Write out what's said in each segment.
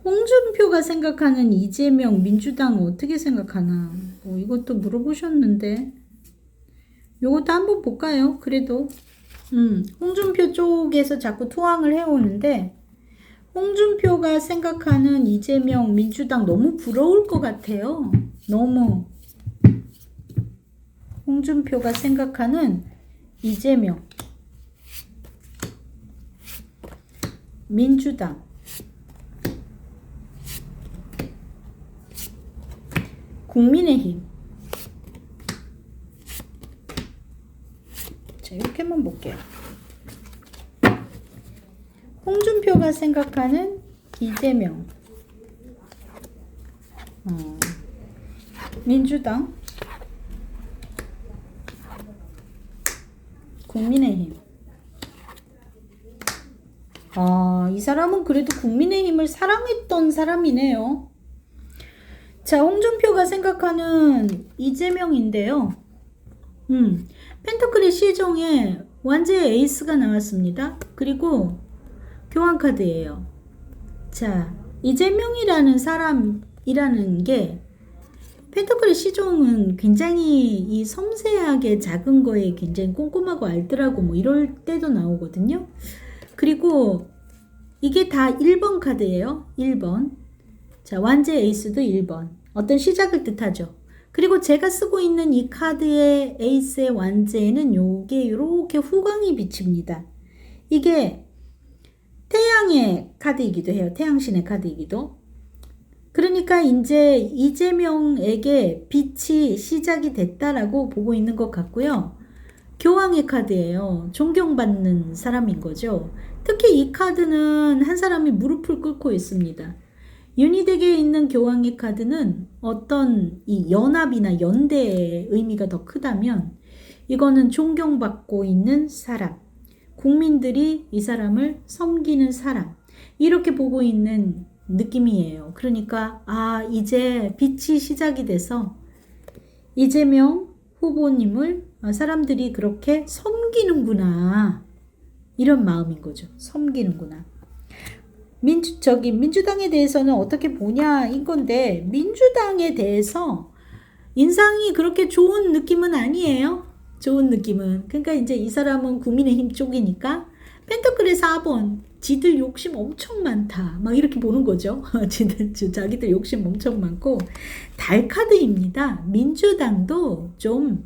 홍준표가 생각하는 이재명 민주당 어떻게 생각하나? 이것도 물어보셨는데 요것도 한번 볼까요? 그래도 홍준표 쪽에서 자꾸 투항을 해오는데 홍준표가 생각하는 이재명 민주당 너무 부러울 것 같아요. 너무 홍준표가 생각하는 이재명 민주당 국민의힘. 자, 이렇게만 볼게요. 홍준표가 생각하는 이재명 민주당 국민의힘. 이 사람은 그래도 국민의힘을 사랑했던 사람이네요. 자, 홍준표가 생각하는 이재명인데요. 펜터클의 시정에 완제의 에이스가 나왔습니다. 그리고 교환카드예요. 자, 이재명이라는 사람이라는 게 펜터클의 시종은 굉장히 이 섬세하게 작은 거에 굉장히 꼼꼼하고 알뜰하고 뭐 이럴 때도 나오거든요. 그리고 이게 다 1번 카드예요. 1번. 자, 완제 에이스도 1번. 어떤 시작을 뜻하죠. 그리고 제가 쓰고 있는 이 카드의 에이스의 완제에는 요게 이렇게 후광이 비칩니다. 이게 태양의 카드이기도 해요. 태양신의 카드이기도. 그러니까 이제 이재명에게 빛이 시작이 됐다라고 보고 있는 것 같고요. 교황의 카드예요. 존경받는 사람인 거죠. 특히 이 카드는 한 사람이 무릎을 꿇고 있습니다. 유니덱에 있는 교황의 카드는 어떤 이 연합이나 연대의 의미가 더 크다면 이거는 존경받고 있는 사람, 국민들이 이 사람을 섬기는 사람, 이렇게 보고 있는 느낌이에요. 그러니까 이제 빛이 시작이 돼서 이재명 후보님을 사람들이 그렇게 섬기는구나, 이런 마음인 거죠. 섬기는구나. 민주당에 대해서는 어떻게 보냐 인 건데, 민주당에 대해서 인상이 그렇게 좋은 느낌은 아니에요. 좋은 느낌은. 그러니까 이제 이 사람은 국민의힘 쪽이니까 펜터클의 4번 지들 욕심 엄청 많다 막 이렇게 보는 거죠. 자기들 욕심 엄청 많고 달카드입니다. 민주당도 좀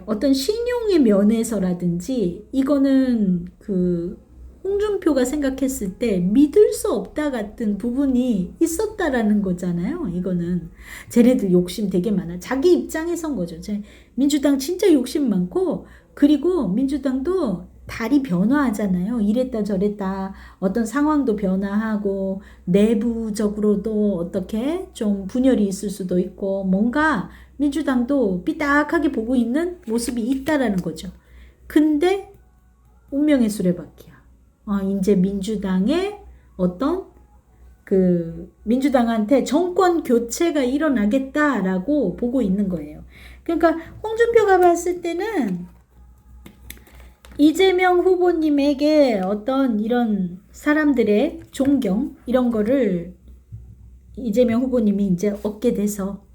어떤 신용의 면에서라든지 이거는 홍준표가 생각했을 때 믿을 수 없다 같은 부분이 있었다라는 거잖아요. 이거는 쟤네들 욕심 되게 많아. 자기 입장에선 거죠. 민주당 진짜 욕심 많고, 그리고 민주당도 달이 변화하잖아요. 이랬다 저랬다 어떤 상황도 변화하고 내부적으로도 어떻게 좀 분열이 있을 수도 있고, 뭔가 민주당도 삐딱하게 보고 있는 모습이 있다라는 거죠. 근데 운명의 수레바퀴야. 이제 민주당의 어떤 민주당한테 정권 교체가 일어나겠다라고 보고 있는 거예요. 그러니까 홍준표가 봤을 때는 이재명 후보님에게 어떤 이런 사람들의 존경, 이런 거를 이재명 후보님이 이제 얻게 돼서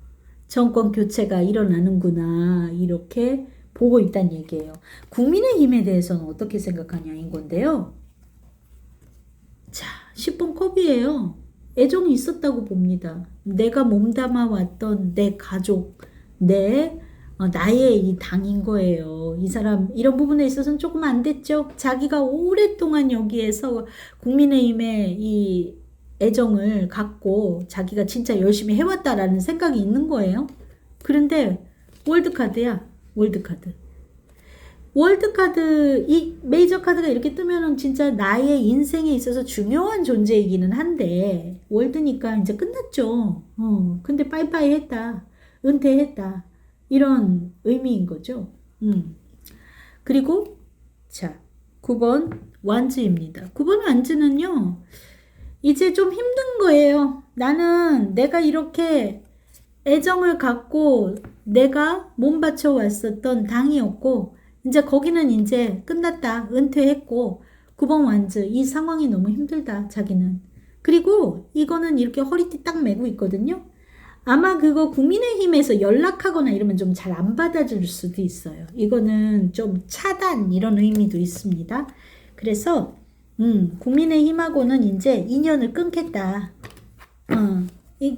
정권 교체가 일어나는구나, 이렇게 보고 있다는 얘기예요. 국민의힘에 대해서는 어떻게 생각하냐인 건데요. 자, 10번 컵이에요. 애정이 있었다고 봅니다. 내가 몸담아 왔던 내 가족, 나의 이 당인 거예요. 이 사람 이런 부분에 있어서는 조금 안 됐죠. 자기가 오랫동안 여기에서 국민의힘에 이 애정을 갖고 자기가 진짜 열심히 해왔다라는 생각이 있는 거예요. 그런데 월드카드야. 월드카드, 이 메이저 카드가 이렇게 뜨면은 진짜 나의 인생에 있어서 중요한 존재이기는 한데, 월드니까 이제 끝났죠. 근데 빠이빠이 했다. 은퇴했다. 이런 의미인 거죠. 그리고, 자, 9번 완즈입니다. 9번 완즈는요, 이제 좀 힘든 거예요. 나는 내가 이렇게 애정을 갖고 내가 몸 바쳐 왔었던 당이었고, 이제 거기는 이제 끝났다. 은퇴했고, 9번 완즈. 이 상황이 너무 힘들다. 자기는. 그리고 이거는 이렇게 허리띠 딱 메고 있거든요. 아마 그거 국민의힘에서 연락하거나 이러면 좀 잘 안 받아줄 수도 있어요. 이거는 좀 차단 이런 의미도 있습니다. 그래서 국민의힘하고는 이제 인연을 끊겠다.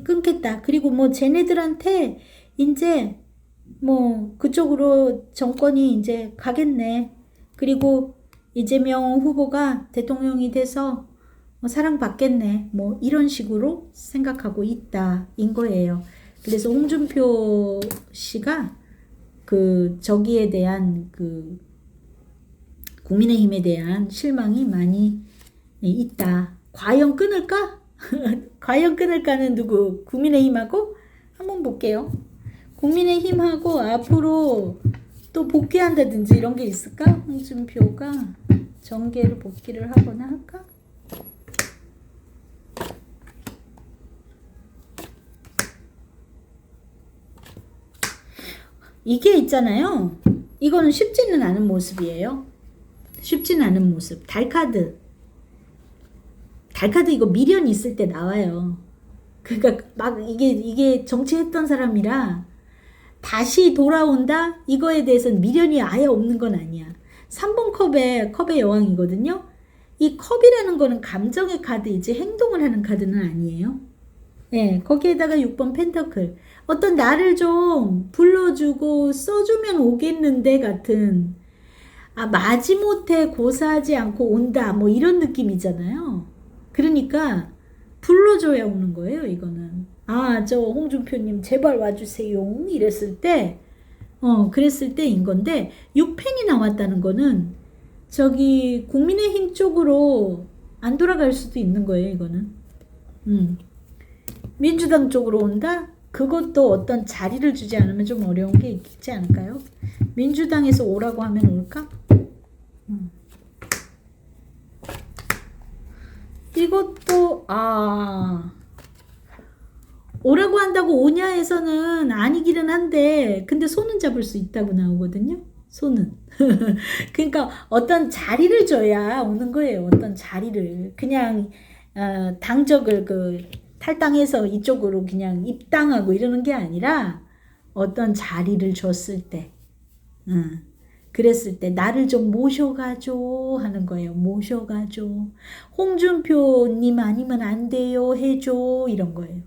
끊겠다. 그리고 뭐 쟤네들한테 이제 뭐 그쪽으로 정권이 이제 가겠네. 그리고 이재명 후보가 대통령이 돼서 사랑받겠네. 뭐 이런 식으로 생각하고 있다인 거예요. 그래서 홍준표 씨가 그 저기에 대한 그 국민의힘에 대한 실망이 많이 있다. 과연 끊을까? 과연 끊을까는 누구? 국민의힘하고? 한번 볼게요. 국민의힘하고 앞으로 또 복귀한다든지 이런 게 있을까? 홍준표가 정계를 복귀를 하거나 할까? 이게 있잖아요. 이거는 쉽지는 않은 모습이에요. 쉽지는 않은 모습. 달카드 이거 미련 있을 때 나와요. 그러니까 막 이게 정치했던 사람이라 다시 돌아온다? 이거에 대해서는 미련이 아예 없는 건 아니야. 3번 컵의 여왕이거든요. 이 컵이라는 거는 감정의 카드이지 행동을 하는 카드는 아니에요. 예, 거기에다가 6번 펜터클. 어떤 나를 좀 불러주고 써주면 오겠는데 같은, 마지못해 고사하지 않고 온다. 뭐 이런 느낌이잖아요. 그러니까 불러줘야 오는 거예요, 이거는. 저 홍준표님 제발 와주세요. 이랬을 때, 그랬을 때인 건데, 6펜이 나왔다는 거는 저기 국민의힘 쪽으로 안 돌아갈 수도 있는 거예요, 이거는. 민주당 쪽으로 온다? 그것도 어떤 자리를 주지 않으면 좀 어려운 게 있지 않을까요? 민주당에서 오라고 하면 올까? 이것도 오라고 한다고 오냐에서는 아니기는 한데 근데 손은 잡을 수 있다고 나오거든요. 손은. 그러니까 어떤 자리를 줘야 오는 거예요. 어떤 자리를. 그냥 당적을 탈당해서 이쪽으로 그냥 입당하고 이러는 게 아니라 어떤 자리를 줬을 때 그랬을 때 나를 좀 모셔가줘 하는 거예요. 모셔가줘. 홍준표님 아니면 안 돼요 해줘 이런 거예요.